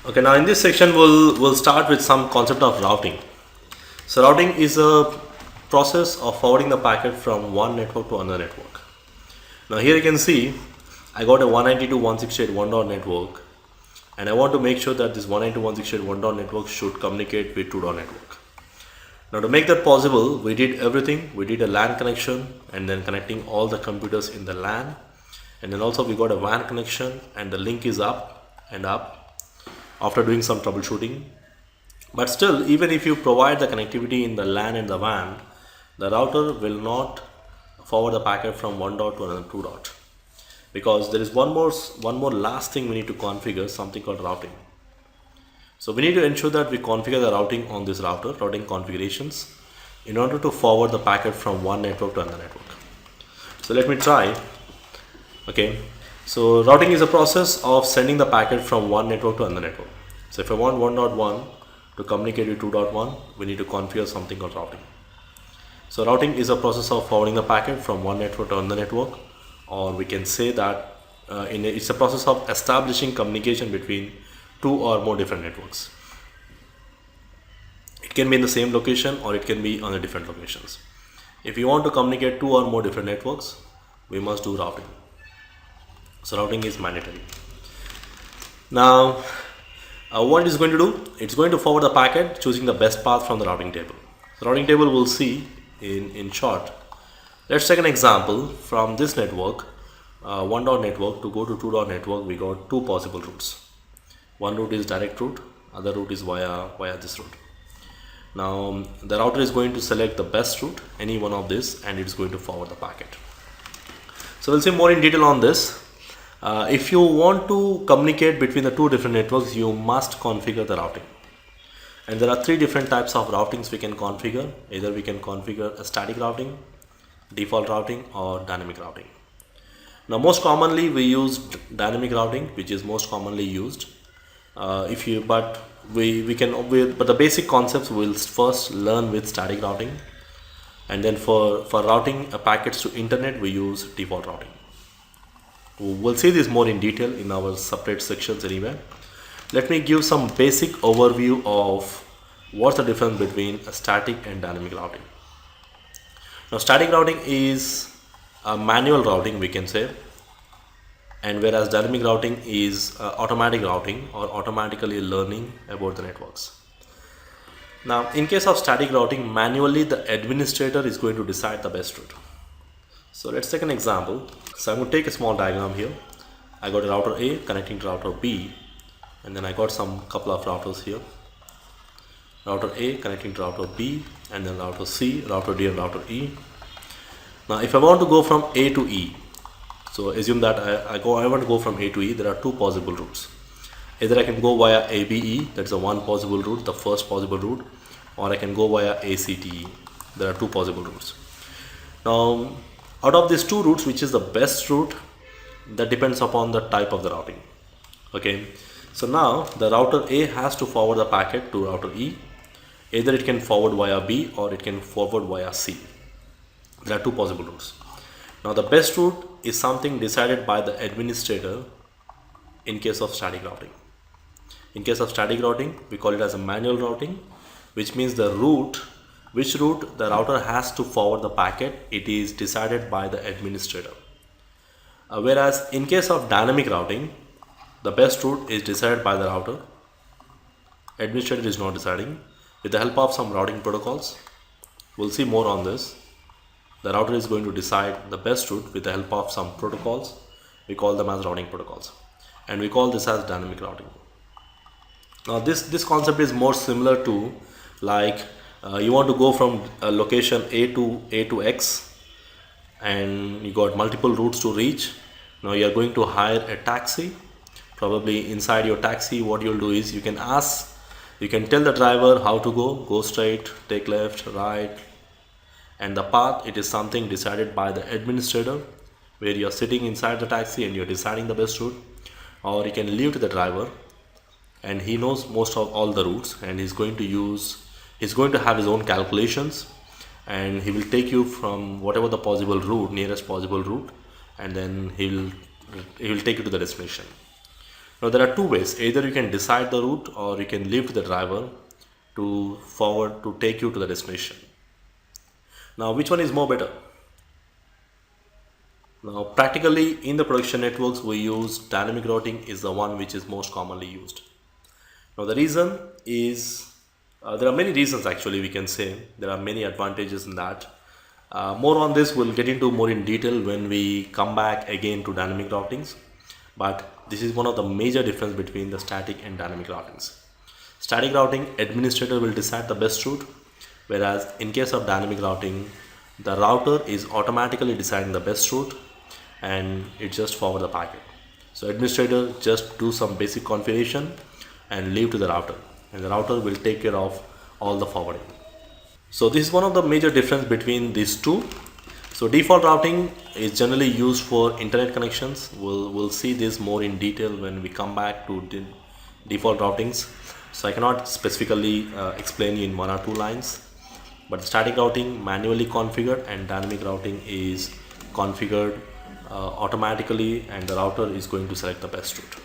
Okay, now in this section we'll start with some concept of routing. So routing is a process of forwarding the packet from one network to another network. Now here you can see I got a 192.168.1 network, and I want to make sure that this 192.168.1 network should communicate with 2 network. Now to make that possible, we did everything. We did a LAN connection and then connecting all the computers in the LAN, and then also we got a WAN connection and the link is up and up after doing some troubleshooting. But still, even if you provide the connectivity in the LAN and the WAN, the router will not forward the packet from one dot to another 2 dot, because there is one more last thing we need to configure, something called routing. So we need to ensure that we configure the routing on this routing configurations, in order to forward the packet from one network to another network. So let me try. Okay, so routing is a process of sending the packet from one network to another network. So if I want 1.1 to communicate with 2.1, we need to configure something called routing. So routing is a process of forwarding the packet from one network to another network, or we can say that it's a process of establishing communication between two or more different networks. It can be in the same location or it can be on the different locations. If you want to communicate two or more different networks, we must do routing. So routing is mandatory. Now what it is going to do, it's going to forward the packet choosing the best path from the routing table. The routing table we'll see in short. Let's take an example from this network, 1 dot network to go to 2 dot network. We got two possible routes. One route is direct route, other route is via this route. Now the router is going to select the best route, any one of this, and it's going to forward the packet. So we'll see more in detail on this. If you want to communicate between the two different networks, you must configure the routing. And there are three different types of routings we can configure. Either we can configure a static routing, default routing, or dynamic routing. Now most commonly we use dynamic routing, which is most commonly used. But the basic concepts we'll first learn with static routing, and then for routing packets to internet we use default routing. We'll see this more in detail in our separate sections anyway. Let me give some basic overview of what's the difference between a static and dynamic routing. Now static routing is a manual routing, we can say, and whereas dynamic routing is automatic routing, or automatically learning about the networks. Now in case of static routing, manually the administrator is going to decide the best route. So let's take an example. So I'm going to take a small diagram here. I got a router A connecting to router B, and then I got some couple of routers here. Router A connecting to router B, and then router C, router D, and router E. Now if I want to go from A to E, so assume that I want to go from A to E, there are two possible routes. Either I can go via ABE, that's the one possible route, the first possible route, or I can go via ACTE. There are two possible routes. Now out of these two routes, which is the best route, that depends upon the type of the routing. Okay, so now the router A has to forward the packet to router E. Either it can forward via B or it can forward via C. There are two possible routes. Now the best route is something decided by the administrator in case of static routing. In case of static routing, we call it as a manual routing, which means which route the router has to forward the packet, it is decided by the administrator. Whereas in case of dynamic routing, the best route is decided by the router. Administrator is not deciding. With the help of some routing protocols, we'll see more on this. The router is going to decide the best route with the help of some protocols. We call them as routing protocols, and we call this as dynamic routing. Now this concept is more similar to like you want to go from location A to X, and you got multiple routes to reach. Now you are going to hire a taxi. Probably inside your taxi, what you'll do is you can tell the driver how to go straight, take left, right, and the path, it is something decided by the administrator, where you're sitting inside the taxi and you're deciding the best route. Or you can leave to the driver, and he knows most of all the routes, and he's going to have his own calculations, and he will take you from whatever the possible route, nearest possible route, and then he will take you to the destination. Now there are two ways. Either you can decide the route or you can leave to the driver to forward to take you to the destination. Now which one is more better? Now practically in the production networks we use dynamic routing is the one which is most commonly used. Now the reason is there are many reasons actually we can say. There are many advantages in that. More on this we'll get into more in detail when we come back again to dynamic routings. But this is one of the major difference between the static and dynamic routings. Static routing administrator will decide the best route, whereas in case of dynamic routing the router is automatically deciding the best route and it just forward the packet. So administrator just do some basic configuration and leave to the router, and the router will take care of all the forwarding. So this is one of the major difference between these two. So default routing is generally used for internet connections. We'll see this more in detail when we come back to the default routings. So I cannot specifically explain you in one or two lines, but static routing manually configured and dynamic routing is configured automatically, and the router is going to select the best route.